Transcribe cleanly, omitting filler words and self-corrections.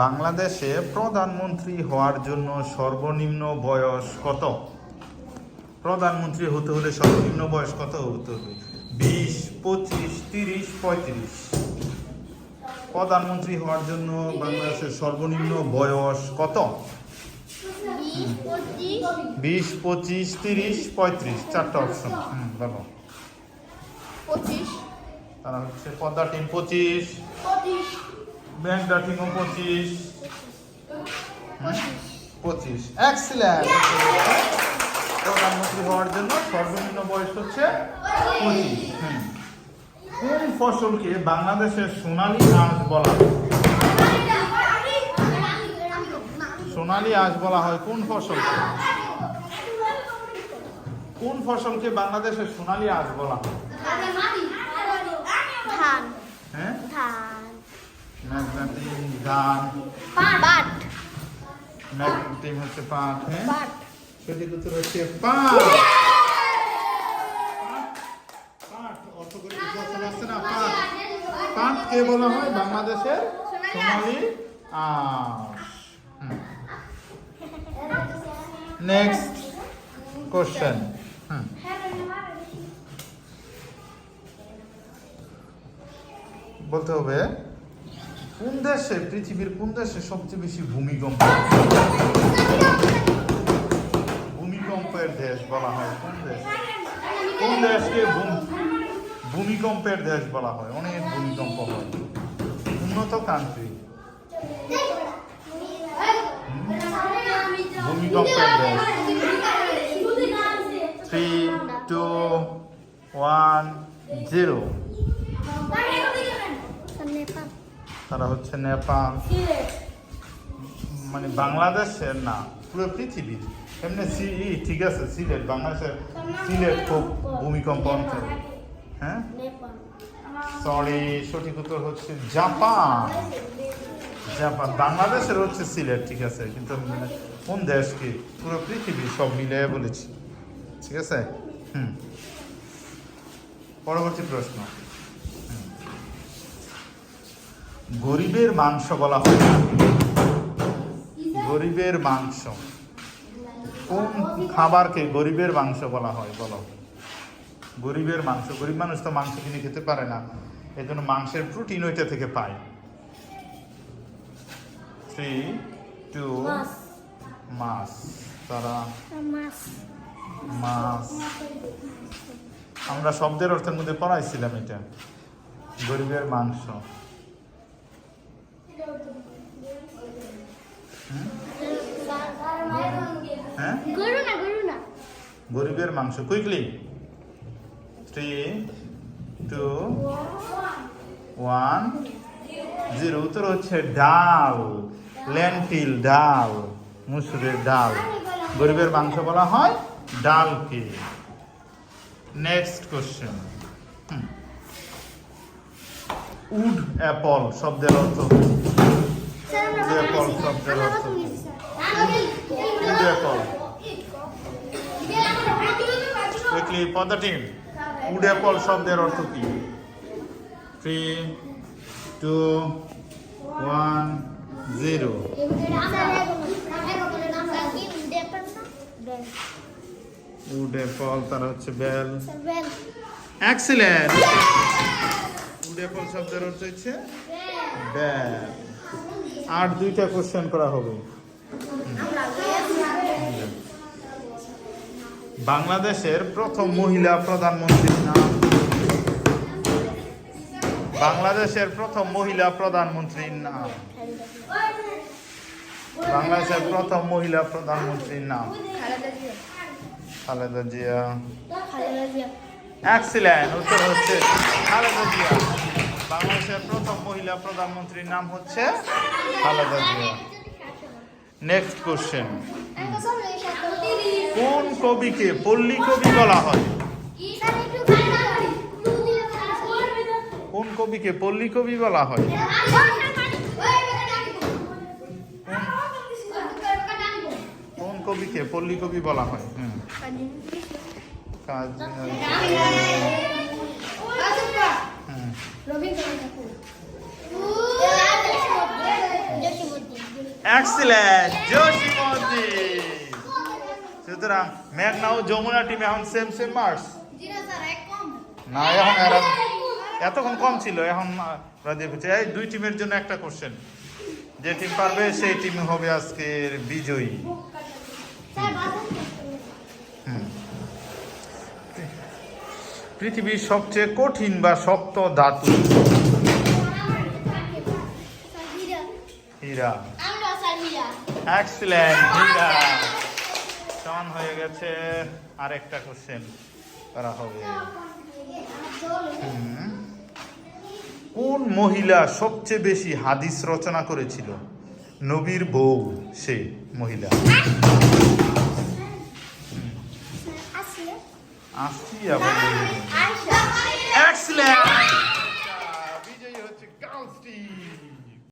বাংলাদেশে প্রধানমন্ত্রী হওয়ার জন্য সর্বনিম্ন বয়স কত? প্রধানমন্ত্রী হতে হলে সর্বনিম্ন বয়স কত হতে হবে? 20, 25, 30, 35। প্রধানমন্ত্রী হওয়ার জন্য বাংলাদেশের সর্বনিম্ন বয়স কত? 20, 25, 30, 35। চারটা অপশন। বলো। 25। তারা হচ্ছে পদ্মা টিম 25, ব্যাংকটা টিমও 25, 25। এক্সিলেন্ট। প্রধানমন্ত্রী হওয়ার জন্য সর্বনিম্ন বয়স হচ্ছে 25। কোন ফসলকে বাংলাদেশের সোনালী আঁশ বলা হয়? সোনালী আঁশ বলা হয় কোন ফসলকে? কোন ফসলকে বাংলাদেশের সোনালী আঁশ বলা হয়? ধান। হ্যাঁ, ধান। ম্যাগনেটিক ধান। পাট। ম্যাগনেটিক হচ্ছে পাট। হ্যাঁ, পাট। সঠিক উত্তর হচ্ছে পাট। পাট অর্থ করে ফসল আছে না, পাট। পাটকে বলা হয় বাংলাদেশের সোনালী আঁশ। Next question. বলতে হবে কোন দেশে, পৃথিবীর কোন দেশে সবচেয়ে বেশি ভূমিকম্প? ভূমিকম্পের দেশ বলা হয় কোন দেশ? কোন দেশকে ভূমিকম্পের দেশ বলা হয়? অনেক ভূমিকম্প হয়। উন্নত কান্ট্রি। ভূমিকম্পের দেশ। 3, 2, 1, 0। তারা হচ্ছে নেপাল। মানে বাংলাদেশের না, পুরো পৃথিবীর। এমনি ঠিক আছে, সিলেট, বাংলাদেশের সিলেট খুব ভূমিকম্প অঞ্চল। হ্যাঁ, সরি, সঠিক উত্তর হচ্ছে জাপান। জাপান। বাংলাদেশের হচ্ছে সিলেট, ঠিক আছে, কিন্তু কোন দেশ কি? পুরো পৃথিবী সব মিলে বলেছি, ঠিক আছে। পরবর্তী প্রশ্ন। গরিবের মাংস বলা হয় না? গরিবের মাংস কোন খাবারকে গরিবের মাংস বলা হয়? বলো। গরিবের মাংস। গরিব মানুষ তো মাংস কিনে খেতে পারে না, এই জন্য মাংসের প্রোটিন ওইটা থেকে পায়। 3, 2, মাছ। তারা মাছ। আমরা শব্দের অর্থের মধ্যে পড়াইছিলাম এটা, গরিবের মাংস। হ্যাঁ, গরিবের মাংস। কুইকলি। 3, 2, 1, 0। উত্তর হচ্ছে ডাল। লেন্টিল, ডাল, মুসুরের ডাল। গরিবের মাংস বলা হয় ডালকে। Next question. উড অ্যাপল শব্দের অর্থ? উড অ্যাপল শব্দের অর্থ? Would Apple. Quickly Padma team, would Apple শব্দের অর্থ কি? 3, 2, 1, 0। উড অ্যাপল, তারা হচ্ছে বেল। এক্সিলেন্ট। উড অ্যাপল শব্দের অর্থ হচ্ছে বেল। আর 2টা কোশ্চেন করা হবে। বাংলাদেশের প্রথম মহিলা প্রধানমন্ত্রীর নাম? বাংলাদেশের প্রথম মহিলা প্রধানমন্ত্রীর নাম? বাংলাদেশের প্রথম মহিলা প্রধানমন্ত্রীর নাম? খালেদা জিয়া। এক্সিলেন্ট। উত্তর হচ্ছে খালেদা জিয়া। বাংলাদেশের প্রথম মহিলা প্রধানমন্ত্রীর নাম হচ্ছে খালেদা জিয়া। Next question. কোন কবিকে পল্লী কবি বলা হয়? কোন কবিকে পল্লী কবি বলা হয়? কোন কবিকে পল্লী কবি বলা হয়? এক্সিলেন্ট জসিমজি। সুতরাং মেঘনা ও যমুনা টিম এখন সেম সেম মার্কস না, এখন এরা এতক্ষণ কম ছিল, এখন দিয়ে ফেলছে। এই দুই টিমের জন্য একটা কোশ্চেন, যে টিম পারবে সেই টিম হবে আজকের বিজয়ী। পৃথিবীর সবচেয়ে কঠিন বা শক্ত ধাতু? হীরা। এক্সিলেন্ট, হীরা। সমান হয়ে গেছে, আরেকটা কোশ্চেন করা হবে। কোন মহিলা সবচেয়ে বেশি হাদিস রচনা করেছিল? নবীর বউ সে মহিলা। আসছি আবার। এক্সিলেন্ট।